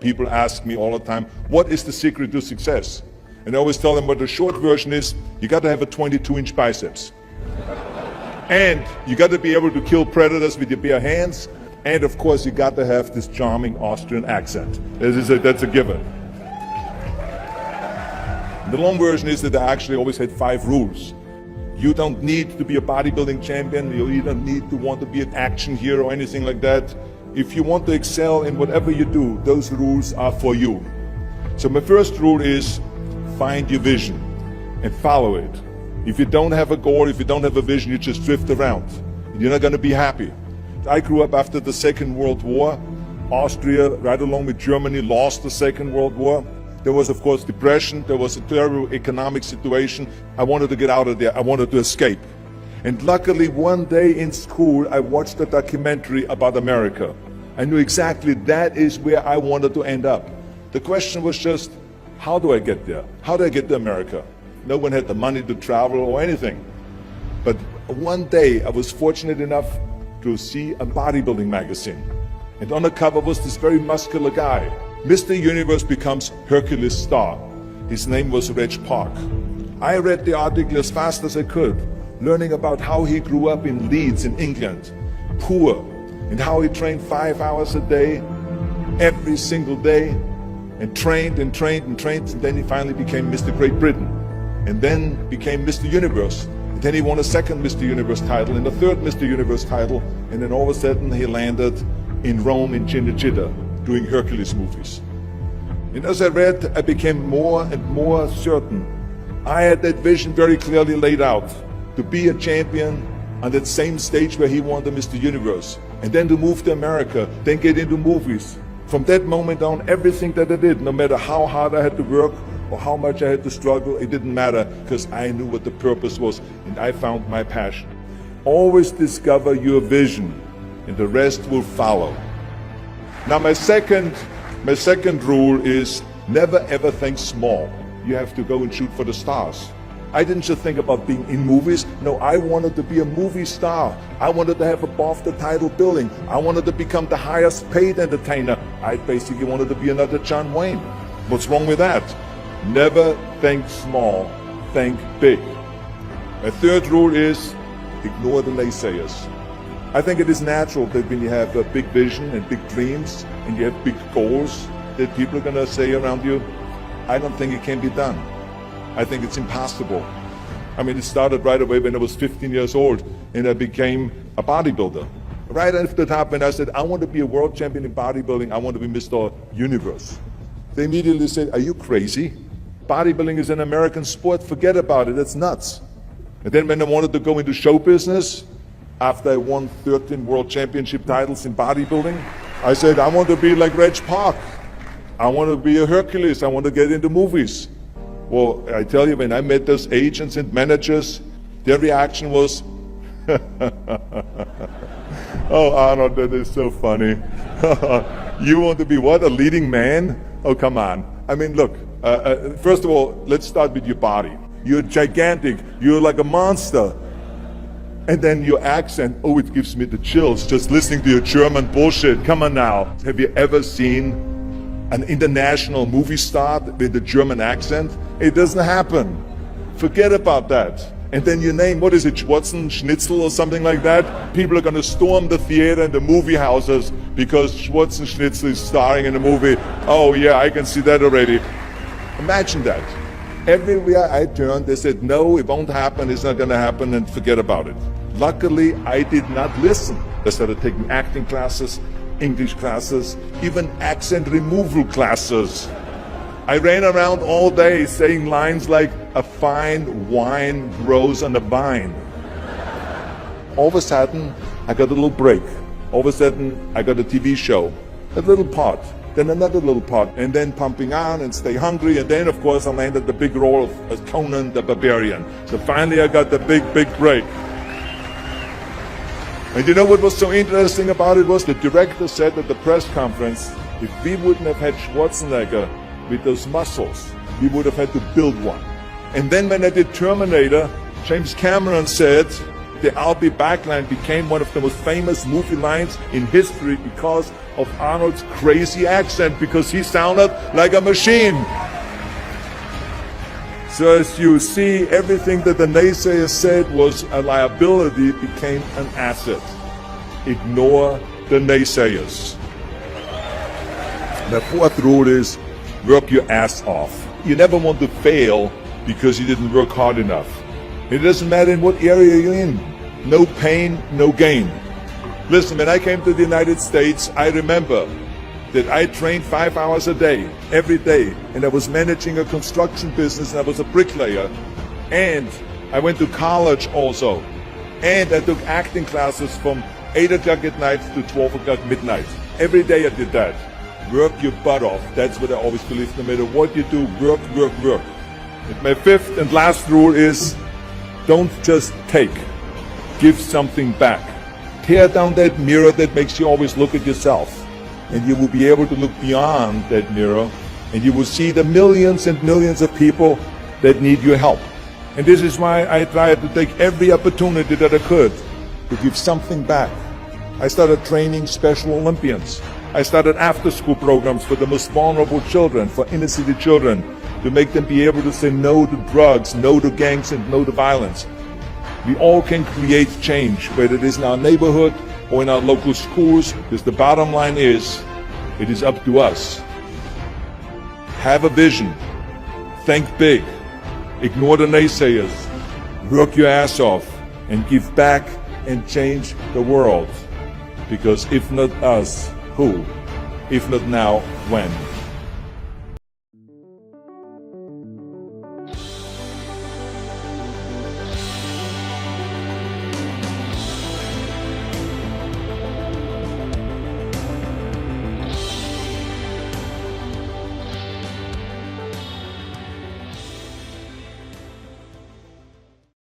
people ask me all the time, what is the secret to success? And I always tell them, but the short version is, you got to have a 22-inch biceps. And you got to be able to kill predators with your bare hands. And of course, you got to have this charming Austrian accent. That's a given. The long version is that I actually always had 5 rules. You don't need to be a bodybuilding champion. You don't need to want to be an action hero or anything like that. If you want to excel in whatever you do, those rules are for you. So my first rule is find your vision and follow it. If you don't have a goal, if you don't have a vision, you just drift around. You're not going to be happy. I grew up after the Second World War. Austria, right along with Germany, lost the Second World War. There was, of course, depression. There was a terrible economic situation. I wanted to get out of there. I wanted to escape. And luckily, one day in school, I watched a documentary about America. I knew exactly that is where I wanted to end up. The question was just, how do I get there? How do I get to America? No one had the money to travel or anything. But one day, I was fortunate enough to see a bodybuilding magazine. And on the cover was this very muscular guy. Mr. Universe becomes Hercules star. His name was raif. I read the article as fast as I could, learning about how he grew up in Leeds in England, poor, and how he trained 5 hours a day, every single day, and trained and trained and trained, and then he finally became Mr. Great Britain, and then became Mr. Universe. And then he won a second Mr. Universe title and a third Mr. Universe title, and then all of a sudden he landed in Rome in Cinecittà, doing Hercules movies. And as I read, I became more and more certain. I had that vision very clearly laid out, to be a champion on that same stage where he won the Mr. Universe, and then to move to America, then get into movies. From that moment on, everything that I did, no matter how hard I had to work or how much I had to struggle, it didn't matter, because I knew what the purpose was, and I found my passion. Always discover your vision, and the rest will follow. Now my second rule is never ever think small. You have to go and shoot for the stars. I didn't just think about being in movies. No, I wanted to be a movie star. I wanted to have above the title billing. I wanted to become the highest paid entertainer. I basically wanted to be another John Wayne. What's wrong with that? Never think small, think big. My third rule is ignore the naysayers. I think it is natural that when you have a big vision and big dreams and you have big goals, that people are going to say around you, I don't think it can be done. I think it's impossible. I mean, it started right away when I was 15 years old and I became a bodybuilder. Right after that, when I said, I want to be a world champion in bodybuilding, I want to be Mr. Universe. They immediately said, are you crazy? Bodybuilding is an American sport, forget about it, it's nuts. And then when I wanted to go into show business, after I won 13 world championship titles in bodybuilding, I said, I want to be like raif. I want to be a Hercules, I want to get into movies. Well, I tell you, when I met those agents and managers, their reaction was, oh, Arnold, that is so funny. You want to be what, a leading man? Oh, come on. I mean, look, first of all, let's start with your body. You're gigantic, you're like a monster. And then your accent, oh, it gives me the chills just listening to your German bullshit. Come on now. Have you ever seen an international movie star with a German accent? It doesn't happen. Forget about that. And then your name, what is it, Schnitzel or something like that? People are going to storm the theater and the movie houses because Schnitzel is starring in a movie. Oh yeah, I can see that already. Imagine that. Everywhere I turned, they said, no, it won't happen, it's not going to happen, and forget about it. Luckily, I did not listen. I started taking acting classes, English classes, even accent removal classes. I ran around all day saying lines like, a fine wine grows on a vine. All of a sudden, I got a little break. All of a sudden, I got a TV show, a little part. Then another little part, and then pumping on and stay hungry, and then of course I landed the big role of Conan the Barbarian. So finally I got the big break. And you know what was so interesting about it was the director said at the press conference, if we wouldn't have had Schwarzenegger with those muscles, we would have had to build one. And then when I did Terminator, James Cameron said, the "I'll be back" line became one of the most famous movie lines in history because of Arnold's crazy accent, because he sounded like a machine. So as you see, everything that the naysayers said was a liability became an asset. Ignore the naysayers. The fourth rule is work your ass off. You never want to fail because you didn't work hard enough. It doesn't matter in what area you're in. No pain, no gain. Listen, when I came to the United States, I remember that I trained 5 hours a day, every day, and I was managing a construction business, and I was a bricklayer, and I went to college also, and I took acting classes from 8 o'clock at night to 12 o'clock midnight. Every day I did that. Work your butt off. That's what I always believe. No matter what you do, work, work, work. And my fifth and last rule is don't just take. Give something back. Tear down that mirror that makes you always look at yourself. And you will be able to look beyond that mirror. And you will see the millions and millions of people that need your help. And this is why I tried to take every opportunity that I could to give something back. I started training Special Olympians. I started after-school programs for the most vulnerable children, for inner city children, to make them be able to say no to drugs, no to gangs, and no to violence. We all can create change, whether it is in our neighborhood or in our local schools, because the bottom line is, it is up to us. Have a vision. Think big. Ignore the naysayers. Work your ass off and give back and change the world. Because if not us, who? If not now, when?